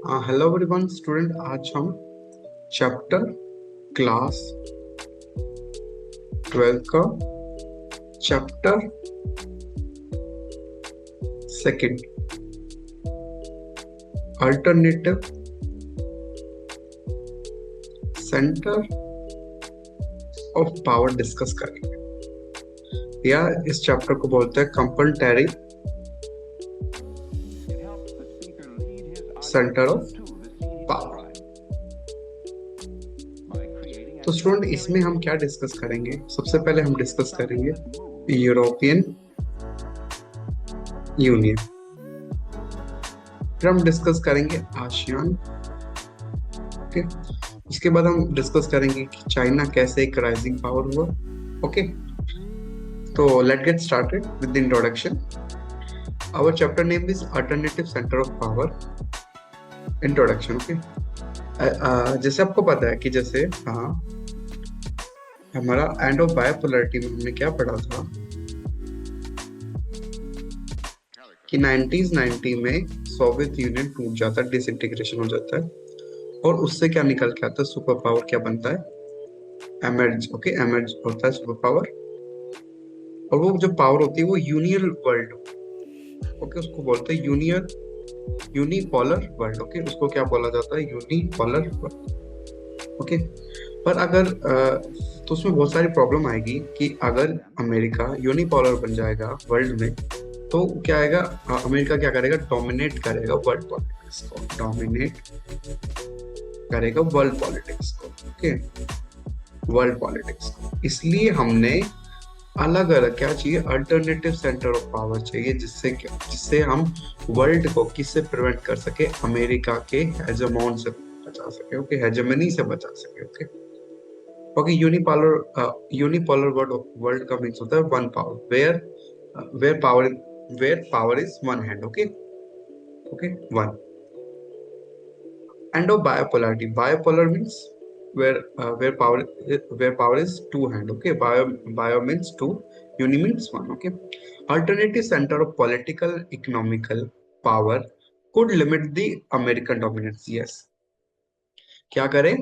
Hello everyone student, आज हम chapter class 12 का chapter second alternative centre of power discuss करेंगे। या इस चैप्टर को बोलते हैं कंपलेंटरी सेंटर ऑफ पावर। तो स्टूडेंट, इसमें हम क्या डिस्कस करेंगे? सबसे पहले हम डिस्कस करेंगे यूरोपियन यूनियन, फिर हम डिस्कस करेंगे आसियान, ओके। उसके बाद हम डिस्कस करेंगे कि चाइना कैसे एक राइजिंग पावर हुआ, ओके। तो let get started with the introduction. Our chapter name is alternative centre of power. Introduction, okay. जैसे आपको पता है कि जैसे हमारा एंड ऑफ बायोपोलैरिटी में हमने क्या पढ़ा था कि 1990 में सोवियत यूनियन टूट जाता है, डिसइंटीग्रेशन हो जाता है, और उससे क्या निकल के आता है? सुपर पावर क्या बनता है? Emerge, okay. एमर्ज होता है सुपर पावर, और वो जो पावर होती है वो यूनियल वर्ल्ड, ओके, उसको बोलते हैं यूनिपोलर वर्ल्ड, ओके। उसको क्या बोला जाता है? Unipolar world, okay. पर अगर तो उसमें बहुत सारी प्रॉब्लम आएगी कि अगर अमेरिका यूनिपोलर बन जाएगा वर्ल्ड में, तो क्या आएगा? अमेरिका क्या करेगा? डोमिनेट करेगा वर्ल्ड पॉलिटिक्स को, डोमिनेट करेगा वर्ल्ड पॉलिटिक्स को, ओके, वर्ल्ड पॉलिटिक्स को। इसलिए हमने अलग अलग क्या चाहिए? अल्टरनेटिव सेंटर ऑफ पावर चाहिए, जिससे हम वर्ल्ड को किससे प्रिवेंट कर सके? अमेरिका के हेजेमोन से बचा सके, ओके, हेजेमनी से बचा सके, ओके। ओके, यूनिपोलर वर्ल्ड का मीन्स होता है one power, where power power is one hand, okay, okay, one. And of bipolarity, bipolar means where power is two hand, okay. Bio means two, uni means one, okay. Alternative center of political economical power could limit the American dominance, yes। क्या करें?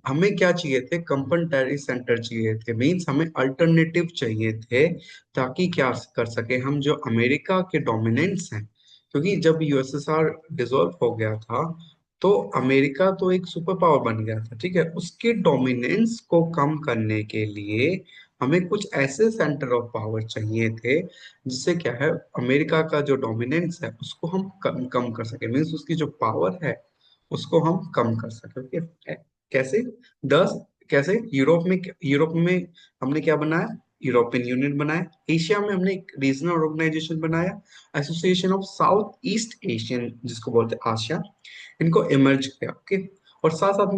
हमें क्या चाहिए थे? कंपलेंटरी centre चाहिए थे, means हमें alternative चाहिए थे, ताकि क्या कर सके हम जो अमेरिका के डोमिनेंस हैं। क्योंकि जब यूएसएसआर डिसॉल्व हो गया था, तो अमेरिका तो एक सुपर पावर बन गया था, ठीक है। उसके डोमिनेंस को कम करने के लिए हमें कुछ ऐसे सेंटर ऑफ पावर चाहिए थे, जिससे क्या है, अमेरिका का जो डोमिनेंस है उसको हम कम कर सके, मीन्स उसकी जो पावर है उसको हम कम कर सके, ओके। कैसे? दस कैसे? यूरोप में हमने क्या बनाया? यूरोपियन यूनियन बनाया। एशिया में हमने एक रीजनल ऑर्गेनाइजेशन बनाया, association of south east Asian, जिसको बोलते हैं आसिया। इनको इमर्ज किया, ओके। और साथ साथ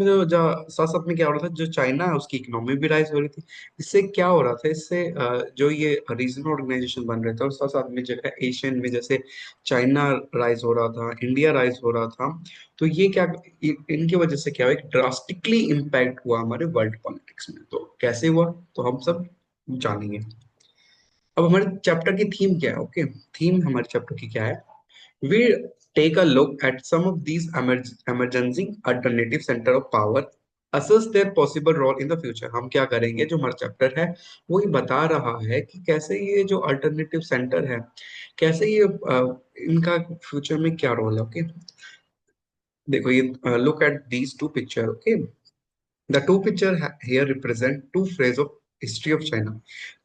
में क्या हो रहा था? जो चाइना है उसकी इकोनॉमी भी राइज हो रही थी। इससे क्या हो रहा था? इससे जो ये रीजनल ऑर्गेनाइजेशन बन रहे थे, और साथ साथ में जो है एशियन में जैसे चाइना राइज हो रहा था, इंडिया राइज हो रहा था, तो ये क्या, इनकी वजह से क्या हुआ? एक ड्रास्टिकली इम्पैक्ट हुआ हमारे वर्ल्ड पॉलिटिक्स में। तो कैसे हुआ, तो हम सब जानेंगे। अब हमारे चैप्टर की थीम क्या है? ओके, थीम हमारे चैप्टर की क्या है? We take a look at some of these emerging alternative center of power, assess their possible role in the future। हम क्या करेंगे? जो हमारा चैप्टर है वो ये बता रहा है कि कैसे ये जो अल्टरनेटिव सेंटर है, कैसे ये इनका फ्यूचर में क्या रोल है, ओके। देखो ये, look at these two picture, okay। The two picture here represent two phase of history of China।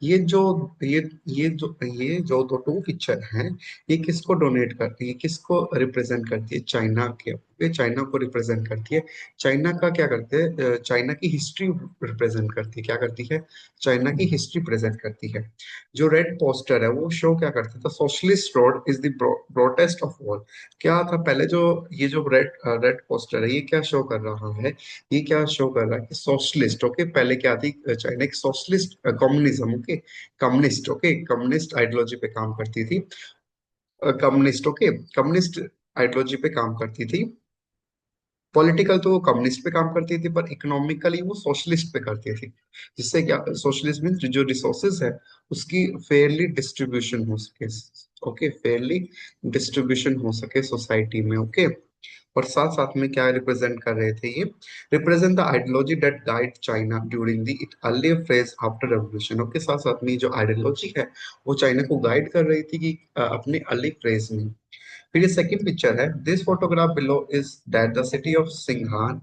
ये जो ये ये जो दो टू पिक्चर हैं, ये किसको डोनेट करती है? किसको रिप्रेजेंट करती है? चाइना के, ये चाइना को रिप्रेजेंट करती है। चाइना का क्या करते हैं? चाइना की हिस्ट्री रिप्रेजेंट करती है। क्या करती है? चाइना की हिस्ट्री प्रेजेंट करती है। जो रेड पोस्टर है वो शो क्या करता था? Socialist road is the broadest of all. क्या था पहले? जो ये जो रेड पोस्टर है, ये क्या शो कर रहा है? ये क्या शो कर रहा है कि सोशलिस्ट, ओके, पहले क्या थी चाइना? एक socialist communism, okay, communist, okay, communist ideology पे काम करती थी। कम्युनिस्ट, ओके, कम्युनिस्ट आइडियोलॉजी पे काम करती थी। पॉलिटिकल तो वो कम्युनिस्ट पे काम करती थी, पर इकोनॉमिकली वो सोशलिस्ट पे करती थी। जिससे क्या, सोशलिस्ट मीन्स जो रिसोर्सेज है उसकी फेयरली डिस्ट्रीब्यूशन हो सके, ओके, फेयरली डिस्ट्रीब्यूशन हो सके सोसाइटी में, ओके। और साथ साथ में क्या रिप्रेजेंट कर रहे थे ये, represent the ideology that guide China during the early phase after revolution. Okay, साथ साथ में जो आइडियोलॉजी है वो चाइना को गाइड कर रही थी कि अपने अर्ली फेज में। फिर ये सेकंड पिक्चर है, this photograph below is that the city of सिंघान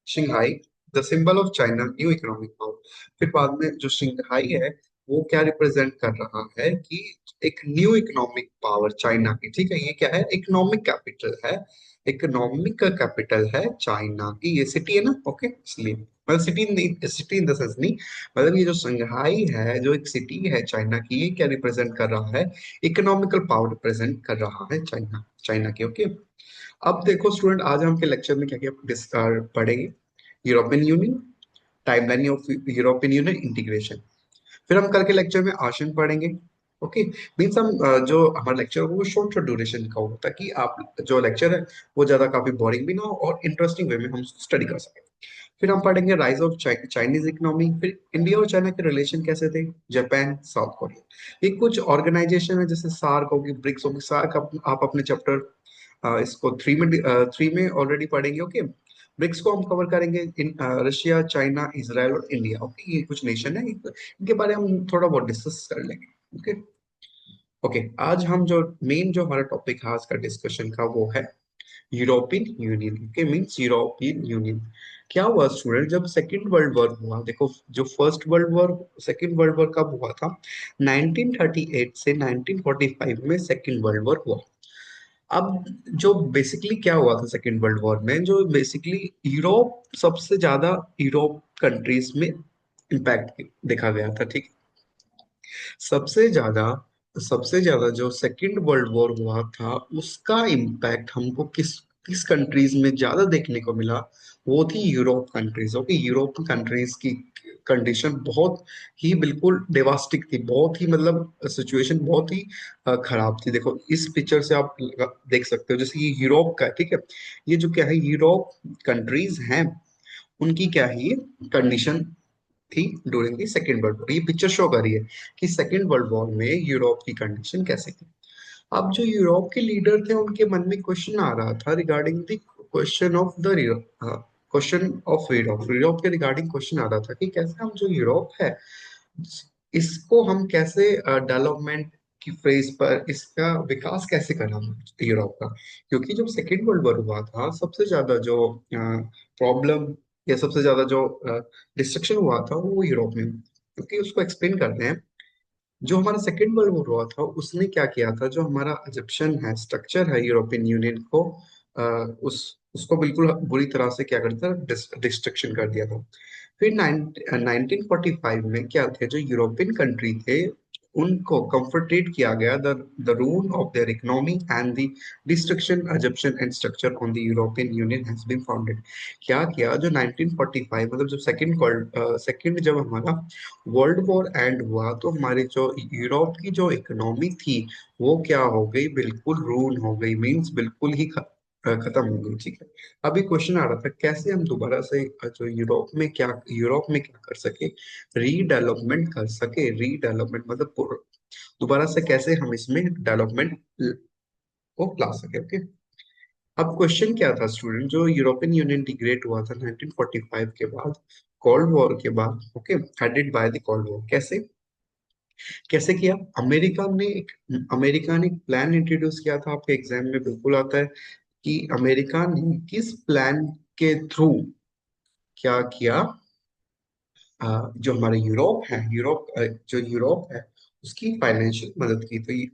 Shanghai the symbol of China new economic power. फिर बाद में जो शंघाई है वो क्या रिप्रेजेंट कर रहा है कि एक न्यू इकोनॉमिक पावर चाइना की, ठीक है, ये क्या है, इकोनॉमिक कैपिटल है, इकोनॉमिक का कैपिटल है चाइना की, ये सिटी है ना, ओके, इसलिए मतलब सिटी इन द सेंस नहीं, मतलब ये जो संघाई है जो एक सिटी है चाइना की, ये क्या रिप्रेजेंट कर रहा है, इकोनॉमिकल पावर रिप्रेजेंट कर रहा है चाइना, चाइना की। ओके, अब देखो स्टूडेंट, आज हम के लेक्चर में क्या क्या पढ़ेंगे, European union, timeline of European union integration. फिर हम कल के लेक्चर में आशन पढ़ेंगे। ओके, मीन्स हम जो हमारा लेक्चर होगा वो शॉर्ट शॉर्ट ड्यूरेशन का होगा, ताकि आप जो लेक्चर है वो ज्यादा काफी बोरिंग भी ना हो और इंटरेस्टिंग वे में हम स्टडी कर सकें। फिर हम पढ़ेंगे राइज ऑफ चाइनीज इकोनॉमी, फिर इंडिया और चाइना के रिलेशन कैसे थे, जापान, साउथ कोरिया, ये कुछ ऑर्गेनाइजेशन है जैसे सार्क होगी, ब्रिक्स होगी, सार्क आप अपने चैप्टर इसको थ्री में ऑलरेडी पढ़ेंगे। ओके, ब्रिक्स को हम कवर करेंगे इन रशिया, चाइना, इसराइल और इंडिया। ओके, ये कुछ नेशन है, इनके बारे में हम थोड़ा बहुत डिस्कस कर लेंगे। ओके ओके, आज हम जो मेन जो हमारा टॉपिक है आज का डिस्कशन का वो है European Union. Okay, means European union. क्या हुआ स्टूडेंट, जब सेकेंड वर्ल्ड वॉर हुआ, देखो जो first world war, second world war कब हुआ था, 1938 से 1945 में सेकेंड वर्ल्ड वॉर हुआ। अब जो बेसिकली क्या हुआ था सेकेंड वर्ल्ड वॉर में, जो बेसिकली यूरोप, सबसे ज्यादा यूरोप कंट्रीज में इम्पैक्ट देखा गया था, ठीक। सबसे ज्यादा सबसे ज्यादा जो सेकेंड वर्ल्ड वॉर हुआ था उसका इम्पैक्ट हमको किस किस कंट्रीज में ज्यादा देखने को मिला, वो थी Europe countries. Okay, Europe countries की कंडीशन बहुत ही बिल्कुल डेवास्टिक थी, बहुत ही मतलब सिचुएशन बहुत ही खराब थी। देखो इस पिक्चर से आप देख सकते हो, जैसे ये यूरोप का है, ठीक है, ये जो क्या है यूरोप कंट्रीज हैं, उनकी क्या है ये कंडीशन थी during the second world war. ये पिक्चर शो कर रही है कि सेकेंड वर्ल्ड वॉर में यूरोप की कंडीशन कैसे थी। अब जो यूरोप के लीडर थे उनके मन में क्वेश्चन आ रहा था regarding the question of the question of Europe, Europe के रिगार्डिंग क्वेश्चन आ रहा था कि कैसे हम जो यूरोप है इसको हम कैसे डेवलपमेंट की फेज पर इसका विकास कैसे करना यूरोप का। क्योंकि जब सेकेंड वर्ल्ड वॉर हुआ था सबसे ज्यादा जो प्रॉब्लम या सबसे ज्यादा जो डिस्ट्रक्शन हुआ था वो यूरोप में, क्योंकि उसको एक्सप्लेन करते हैं। जो हमारा सेकेंड वर्ल्ड वॉर हुआ था उसने क्या किया था, जो हमारा इजिप्शियन है स्ट्रक्चर है यूरोपियन यूनियन को, उस उसको बिल्कुल बुरी तरह से क्या करता था, डिस्ट्रक्शन कर दिया था। फिर 1945 में क्या थे, जो यूरोपियन कंट्री थे उनको कंफर्टेड किया गया the rule of their economy and the destruction Egyptian and structure on the European Union has been founded. क्या किया, जो 1945 मतलब जो सेकंड जब हमारा वर्ल्ड वॉर एंड हुआ तो हमारी जो यूरोप की जो इकोनॉमी थी वो क्या हो गई, बिल्कुल रून हो गई, मींस बिल्कुल ही खत्म हो गई, ठीक है। अभी क्वेश्चन आ रहा था कैसे हम दोबारा से जो यूरोप में क्या कर सके, रीडेवलपमेंट कर सके, रीडेवलपमेंट मतलब दोबारा से कैसे हम इसमें डेवलपमेंट को ला सके। ओके, अब क्वेश्चन क्या था स्टूडेंट, जो यूरोपियन यूनियन इंटीग्रेट हुआ था 1945 के बाद, कोल्ड वॉर के बाद, okay, headed by the cold war. कैसे कैसे किया, अमेरिका ने एक प्लान इंट्रोड्यूस किया था, आपके एग्जाम में बिल्कुल आता है कि अमेरिका ने किस प्लान के थ्रू क्या किया, जो हमारे यूरोप है, जो यूरोप है उसकी फाइनेंशियल मदद की।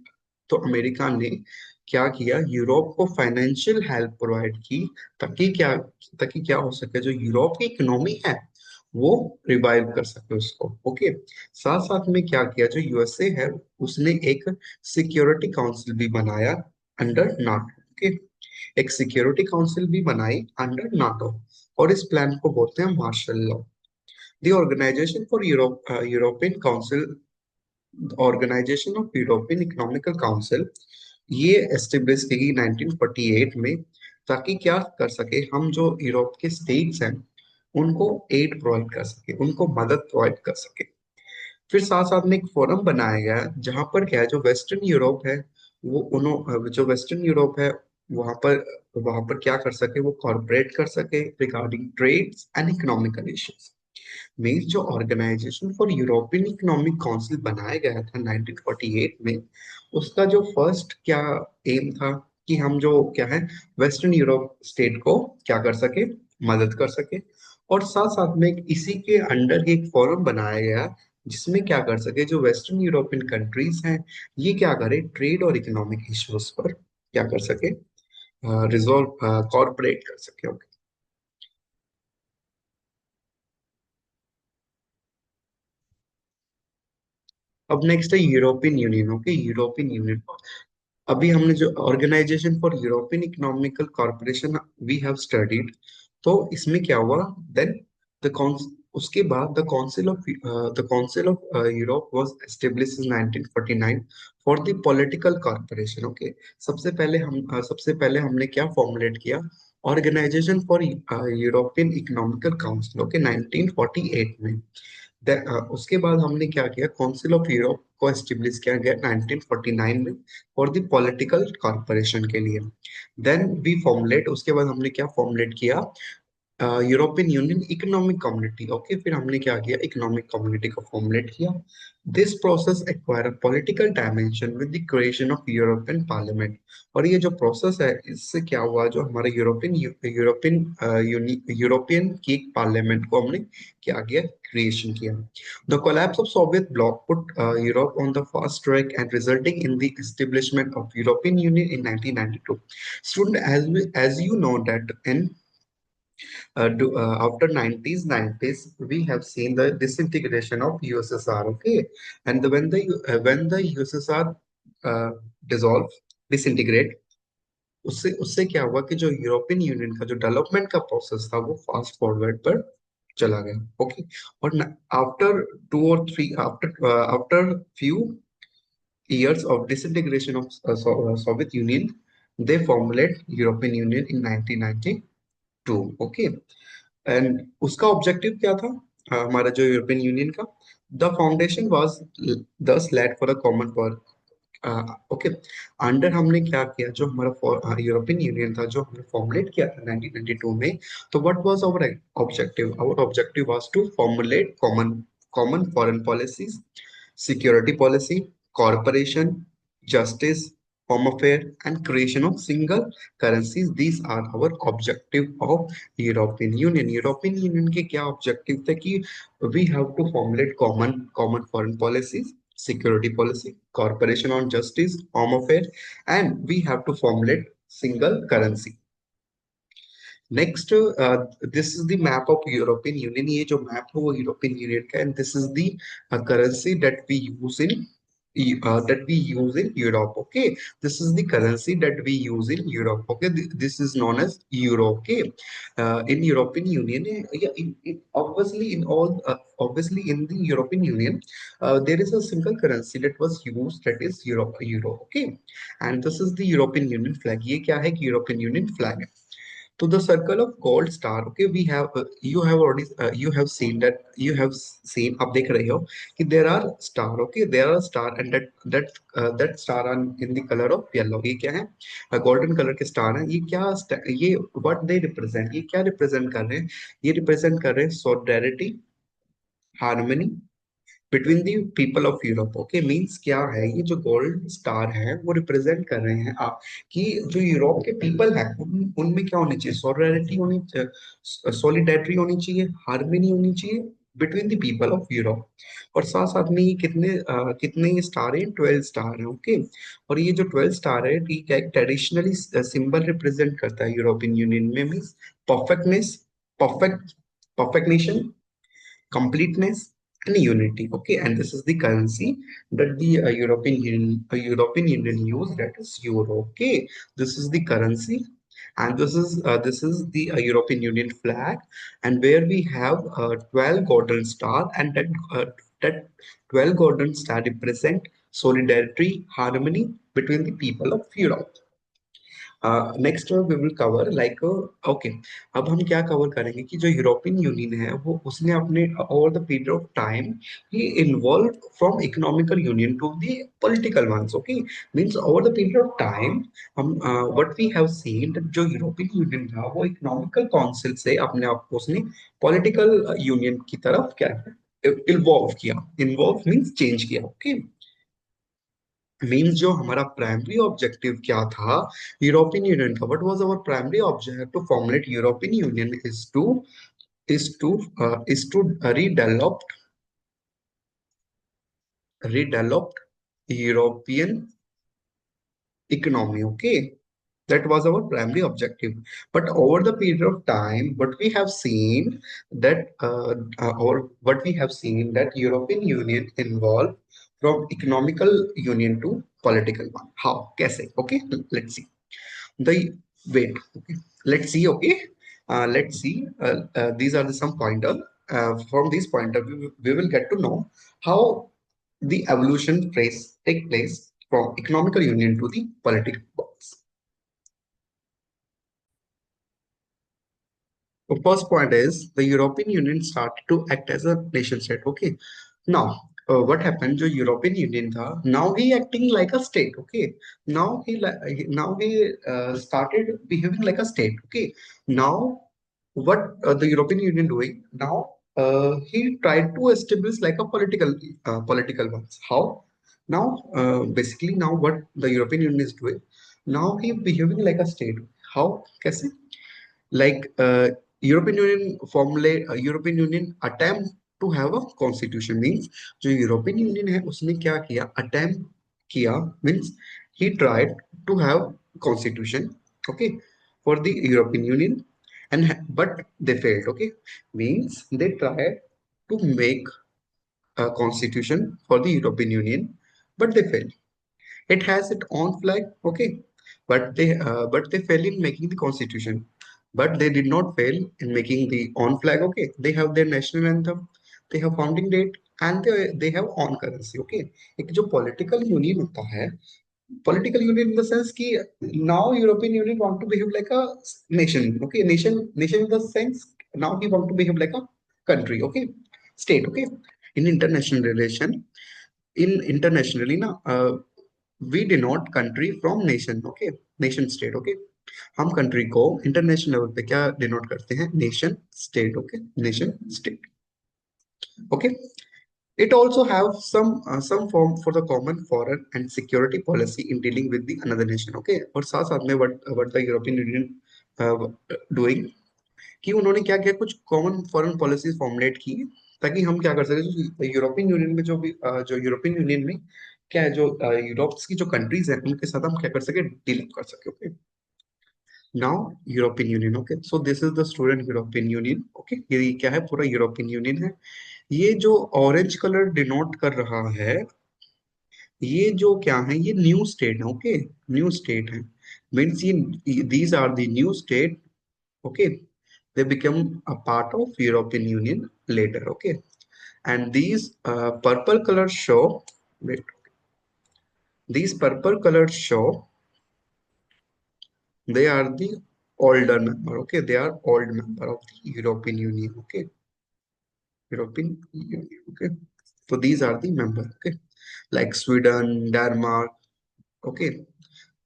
तो अमेरिका ने क्या किया, यूरोप को फाइनेंशियल हेल्प प्रोवाइड की, ताकि क्या हो सके, जो यूरोप की इकोनॉमी है वो रिवाइव कर सके उसको। ओके, साथ साथ में क्या किया, जो यूएसए है उसने एक सिक्योरिटी काउंसिल भी बनाया अंडर नाटो। ओके, एक सिक्योरिटी काउंसिल भी बनाई अंडर नाटो, और इस प्लान को बोलते हैं martial law. The Organization for European Council, organization of European economical council, ये एस्टेब्लिश की गई 1948 में, ताकि क्या कर सके, हम जो यूरोप के स्टेट्स हैं उनको एड प्रोवाइड कर सके, उनको मदद प्रोवाइड कर सके। फिर साथ साथ में एक फोरम बनाया गया जहां पर क्या है, जो वेस्टर्न यूरोप है वो जो वेस्टर्न यूरोप है वहां पर क्या कर सके, वो कॉर्पोरेट कर सके regarding trades and economical issues. Main जो organisation for European economic council बनाया गया था 1948 में, उसका जो फर्स्ट क्या एम था कि हम जो क्या है वेस्टर्न यूरोप स्टेट को क्या कर सके, मदद कर सके। और साथ साथ में इसी के अंडर एक फोरम बनाया गया जिसमें क्या कर सके, जो वेस्टर्न यूरोपियन कंट्रीज हैं ये क्या करे, ट्रेड और इकोनॉमिक इश्यूज पर क्या कर सके, रिजॉल्व कॉर्पोरेट कर सके। ओके। अब नेक्स्ट है European Union. Okay, European Union. अभी हमने जो organisation for European economical corporation we have studied, तो इसमें क्या हुआ देन द उसके बाद the Council of Europe was established in 1949 for the political corporation. Okay. सबसे पहले हमने क्या फॉर्मुलेट किया, organization for European economical council. Okay, 1948 में। उसके बाद हमने क्या किया, काउंसिल ऑफ यूरोप को एस्टेब्लिश किया गया 1949 में फॉर द पॉलिटिकल कॉर्पोरेशन के लिए। देन वी फॉर्मुलेट, उसके बाद हमने क्या फॉर्मुलेट किया, European union economic community. Okay, फिर हमने क्या किया, इकोनॉमिक कम्युनिटी को फॉर्मुलेट किया। This process acquire political dimension with the creation of European parliament. और ये जो प्रोसेस है, इससे क्या हुआ, जो हमारे यूरोपियन की पार्लियामेंट को हमने क्या किया, क्रिएशन किया। The collapse of Soviet bloc put Europe on the fast track and resulting in the establishment of European Union in 1992. Student, as you know that in after 90s, we have seen the disintegration of USSR. Okay, and when the USSR uh, dissolve, disintegrate, उससे उससे क्या हुआ कि जो European Union का जो development का process था वो फास्ट फॉरवर्ड पर चला गया। ओके। और after after few years of disintegration of Soviet Union, they formulate European Union in 1992। Okay. And उसका ऑब्जेक्टिव क्या था, हमारा जो यूरोपियन यूनियन का, the foundation was thus laid for a common for. Okay. Under हमने क्या किया, जो हमारा यूरोपियन यूनियन था जो हमने फॉर्मुलेट किया था 1992 में, तो what was our objective was to formulate common common foreign policies, security policy, cooperation, justice, home affair, and creation of single currencies. These are our objective of European Union. European Union के क्या objective थे कि we have to formulate common foreign policies, security policy, cooperation on justice, home affair, and we have to formulate single currency. Next, this is the map of European union. ये जो map है वो European Union का, and this is the currency that we use in Europe. Okay, this is the currency that we use in Europe. Okay, this is known as euro. Okay, in European Union, yeah, obviously in the European Union, there is a single currency that was used, that is euro. Okay, and this is the European Union flag. ये क्या है कि European Union flag है। to the circle of gold star. Okay, we have you have seen that, you have seen, आप देख रहे हो कि there are star. Okay, there are star, and that star in the color of yellow. ये क्या है, golden color के star हैं। ये what they represent, ये क्या represent कर रहे हैं, ये represent कर रहे हैं solidarity, harmony between the people of Europe. Okay, means क्या है, ये जो गोल्ड स्टार है वो रिप्रेजेंट कर रहे हैं आप कि जो यूरोप के पीपल हैं उनमें क्या होनी चाहिए, सॉलिडेरिटी होनी चाहिए, हार्मनी होनी चाहिए between the people of Europe. और साथ साथ में ये कितने स्टार हैं, 12 स्टार हैं। ओके। और ये जो 12 स्टार है, ठीक है, ट्रेडिशनली सिंबल रिप्रेजेंट करता है यूरोपियन यूनियन में, means perfectness, perfect perfect nation, completeness, and unity. Okay, and this is the currency that the European Union use, that is euro. Okay, this is the currency, and this is the European Union flag, and where we have 12 golden star, and that 12 golden star represent solidarity, harmony between the people of Europe. Next we will cover like okay, अब हम क्या cover करेंगे कि जो European union है वो उसने अपने over the period of time ही involve from economical union to the political ones, okay. Means over the period of time हम व्हाट वी हैव सीन जो यूरोपियन यूनियन था वो इकोनॉमिकल काउंसिल से अपने आप को उसने पॉलिटिकल यूनियन की तरफ क्या इन्वॉल्व किया। इन्वॉल्व मींस चेंज किया, ओके। मीन्स जो हमारा प्राइमरी ऑब्जेक्टिव क्या था यूरोपियन यूनियन का, what was our primary objective to formulate European Union is to redeveloped European economy, okay. That was our primary objective. But over the period of time, what we have seen that European Union involved from economical union to political one. How? Kaise? Okay, let's see. The wait. Okay, let's see. Okay, let's see. These are the some pointer. From these pointer, we will get to know how the evolution phase take place from economical union to the political box. The first point is the European Union started to act as a nation state. Okay. Now, what happened? The European Union tha, now he acting like a state. Okay. Now he started behaving like a state. Okay. Now, what the European Union doing? Now, he tried to establish like a political ones. How? Now, basically, now what the European Union is doing? Now he behaving like a state. How? कैसे? Like European Union attempt to have a constitution means जो European Union है उसने क्या किया attempt किया means he tried to have constitution, okay, for the European Union, but they failed, okay. Means they tried to make a constitution for the European Union, but they failed. It has its own flag, okay, but they fail in making the constitution. But they did not fail in making the own flag, okay. They have their national anthem, they have founding date, and they have own currency, okay. एक जो political union होता है, political union in the sense कि now European Union want to behave like a nation, okay. Nation in the sense now he want to behave like a country, okay, state, okay. In international relation, in internationally ना we denote country from nation, okay, nation state, okay. हम country को international level पे क्या denote करते हैं, nation state, okay, nation state, okay. It also have some form for the common foreign and security policy in dealing with the another nation, okay. और साथ साथ में what the European Union doing कि उन्होंने क्या किया, कुछ कॉमन फॉरेन पॉलिसीज फॉर्मुलेट की ताकि हम क्या कर सके यूरोपियन यूनियन में जो यूरोपियन यूनियन में क्या है जो यूरोप की जो कंट्रीज हैं उनके साथ हम क्या कर सके, डील कर सके, okay. Now European Union, okay, so this is the student European Union, okay. ये क्या है, पूरा यूरोपियन यूनियन है. ये जो ऑरेंज कलर डिनोट कर रहा है ये जो क्या है, ये न्यू स्टेट है, ओके. न्यू स्टेट है मीन्स ये these are the new state, okay. They become a part of European Union later, okay. And these purple colors show, wait, these purple colors show they are the older member, okay. They are old member of the European Union, okay. European Union, okay. So these are the member, okay, like Sweden, Denmark, okay,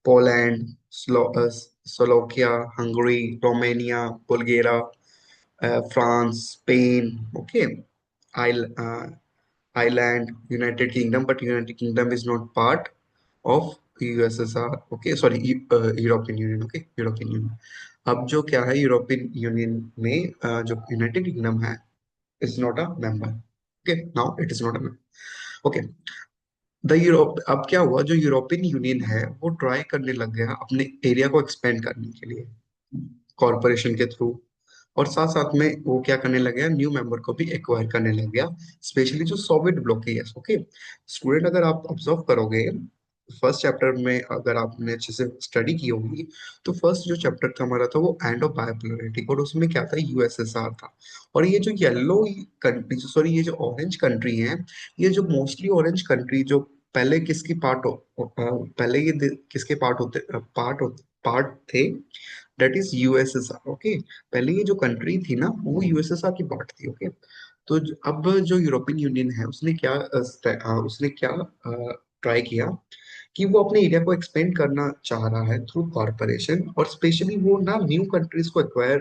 Poland, Slovakia, Hungary, Romania, Bulgaria, France, Spain, okay. Ireland, United Kingdom, but United Kingdom is not part of USSR. Okay, sorry, European Union. Okay, European Union. अब जो क्या है European union में जो United kingdom है is not a member. Okay, now it is not a member, okay. The Europe अब क्या हुआ, जो यूरोपियन यूनियन है वो ट्राई करने लग गया अपने एरिया को एक्सपेंड करने के लिए कॉरपोरेशन के थ्रू. और साथ साथ में वो क्या करने लग गया, न्यू मेंबर को भी एक्वायर करने लग गया, स्पेशली जो सोवियत ब्लॉक के. Yes, okay. स्टूडेंट अगर आप ऑब्जर्व करोगे फर्स्ट चैप्टर में, अगर आपने अच्छे से स्टडी की होगी तो फर्स्ट जो चैप्टर था हमारा था वो एंड ऑफ बायोपोलरिटी, और उसमें क्या था, यूएसएसआर था. और ये जो येलो कंट्री, सॉरी ये जो ऑरेंज कंट्री है, ये जो मोस्टली ऑरेंज कंट्री जो पहले किसकी पार्ट हो, पहले ये किसके पार्ट होते पार्ट थे, दैट इज यूएसएसआर। ओके, पहले ये जो कंट्री थी ना वो यूएसएसआर की पार्ट थी। ओके, तो अब जो यूरोपियन यूनियन है उसने क्या ट्राई किया कि वो अपने एरिया को एक्सपेंड करना चाह रहा है थ्रू कॉरपोरेशन, और स्पेशली वो ना न्यू कंट्रीज को एक्वायर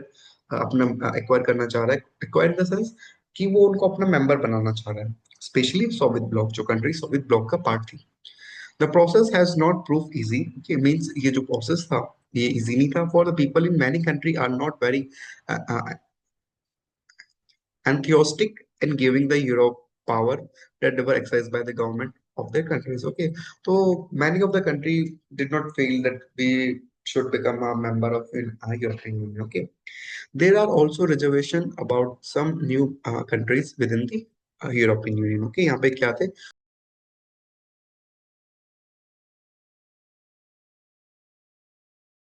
करना चाह रहा है। एक्वायर इन द सेंस कि वो उनको अपना मेंबर बनाना चाह रहा है, स्पेशली सोवियत ब्लॉक, जो कंट्री सोवियत ब्लॉक का पार्ट थी। The process has not prove easy, means ये जो प्रोसेस था ये इजी नहीं था, for the people in many country are not very enthusiastic in giving the Europe power that they were exercised by the government of their countries. Okay, so many of the country did not feel that we should become a member of European Union. Okay, there are also reservation about some new countries within the European Union. Okay, यहाँ पे क्या थे